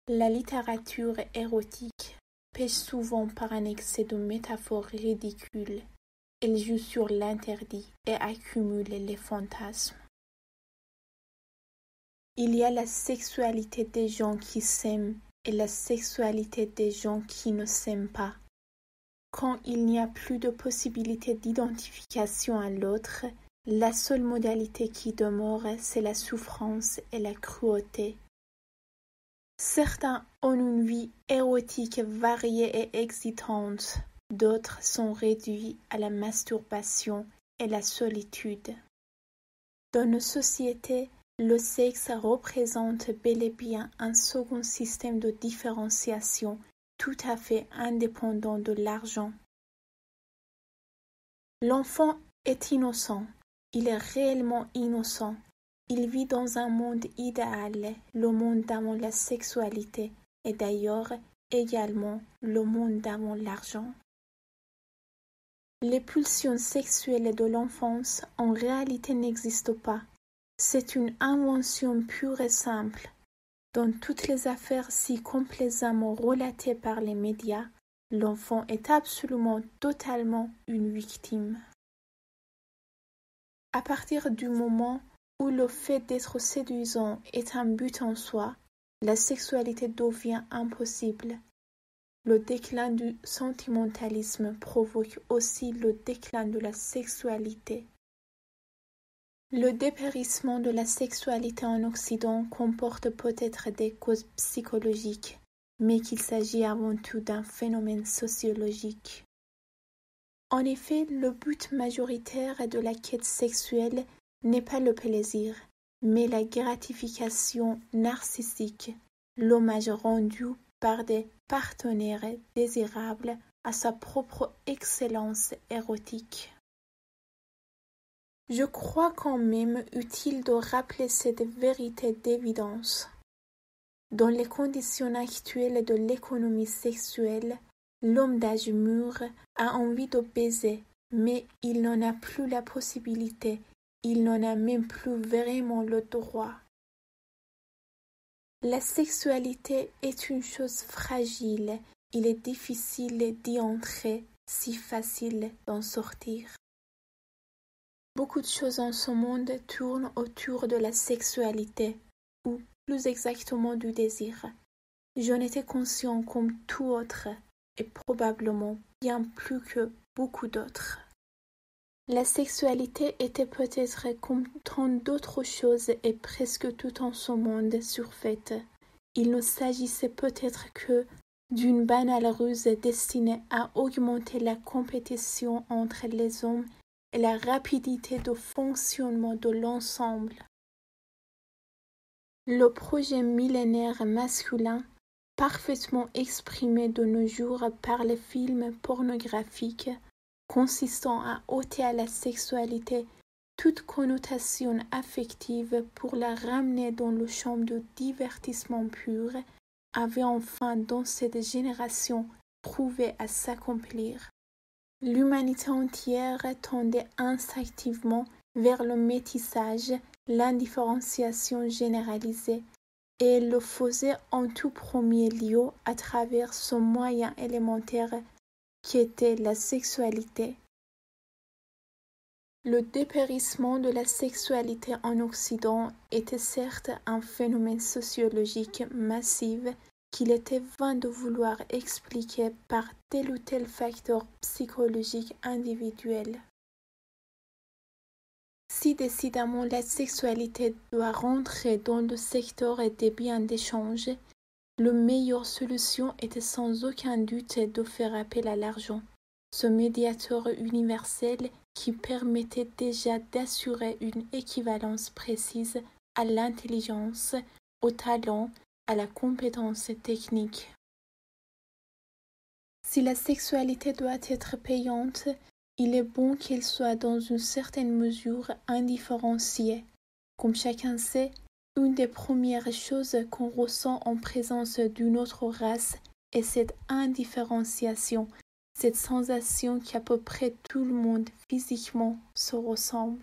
La littérature érotique pêche souvent par un excès de métaphores ridicules. Elle joue sur l'interdit et accumule les fantasmes. Il y a la sexualité des gens qui s'aiment et la sexualité des gens qui ne s'aiment pas. Quand il n'y a plus de possibilité d'identification à l'autre, la seule modalité qui demeure, c'est la souffrance et la cruauté. Certains ont une vie érotique variée et excitante, d'autres sont réduits à la masturbation et la solitude. Dans nos sociétés, le sexe représente bel et bien un second système de différenciation tout à fait indépendant de l'argent. L'enfant est innocent, il est réellement innocent. Il vit dans un monde idéal, le monde d'avant la sexualité, et d'ailleurs également le monde d'avant l'argent. Les pulsions sexuelles de l'enfance en réalité n'existent pas. C'est une invention pure et simple. Dans toutes les affaires si complaisamment relatées par les médias, l'enfant est absolument totalement une victime. À partir du moment où le fait d'être séduisant est un but en soi, la sexualité devient impossible. Le déclin du sentimentalisme provoque aussi le déclin de la sexualité. Le dépérissement de la sexualité en Occident comporte peut-être des causes psychologiques, mais qu'il s'agit avant tout d'un phénomène sociologique. En effet, le but majoritaire de la quête sexuelle n'est pas le plaisir, mais la gratification narcissique, l'hommage rendu par des partenaires désirables à sa propre excellence érotique. Je crois quand même utile de rappeler cette vérité d'évidence. Dans les conditions actuelles de l'économie sexuelle, l'homme d'âge mûr a envie de baiser, mais il n'en a plus la possibilité. Il n'en a même plus vraiment le droit. La sexualité est une chose fragile. Il est difficile d'y entrer, si facile d'en sortir. Beaucoup de choses en ce monde tournent autour de la sexualité, ou plus exactement du désir. J'en étais conscient comme tout autre, et probablement bien plus que beaucoup d'autres. La sexualité était peut-être comme tant d'autres choses et presque tout en ce monde surfaite. Il ne s'agissait peut-être que d'une banale ruse destinée à augmenter la compétition entre les hommes et la rapidité de fonctionnement de l'ensemble. Le projet millénaire masculin, parfaitement exprimé de nos jours par les films pornographiques, consistant à ôter à la sexualité toute connotation affective pour la ramener dans le champ de divertissement pur, avait enfin dans cette génération trouvé à s'accomplir. L'humanité entière tendait instinctivement vers le métissage, l'indifférenciation généralisée, et elle le faisait en tout premier lieu à travers ce moyen élémentaire qui était la sexualité. Le dépérissement de la sexualité en Occident était certes un phénomène sociologique massif qu'il était vain de vouloir expliquer par tel ou tel facteur psychologique individuel. Si décidément la sexualité doit rentrer dans le secteur des biens d'échange, la meilleure solution était sans aucun doute de faire appel à l'argent, ce médiateur universel qui permettait déjà d'assurer une équivalence précise à l'intelligence, au talent, à la compétence technique. Si la sexualité doit être payante, il est bon qu'elle soit dans une certaine mesure indifférenciée. Comme chacun sait, une des premières choses qu'on ressent en présence d'une autre race est cette indifférenciation, cette sensation qu'à peu près tout le monde physiquement se ressemble.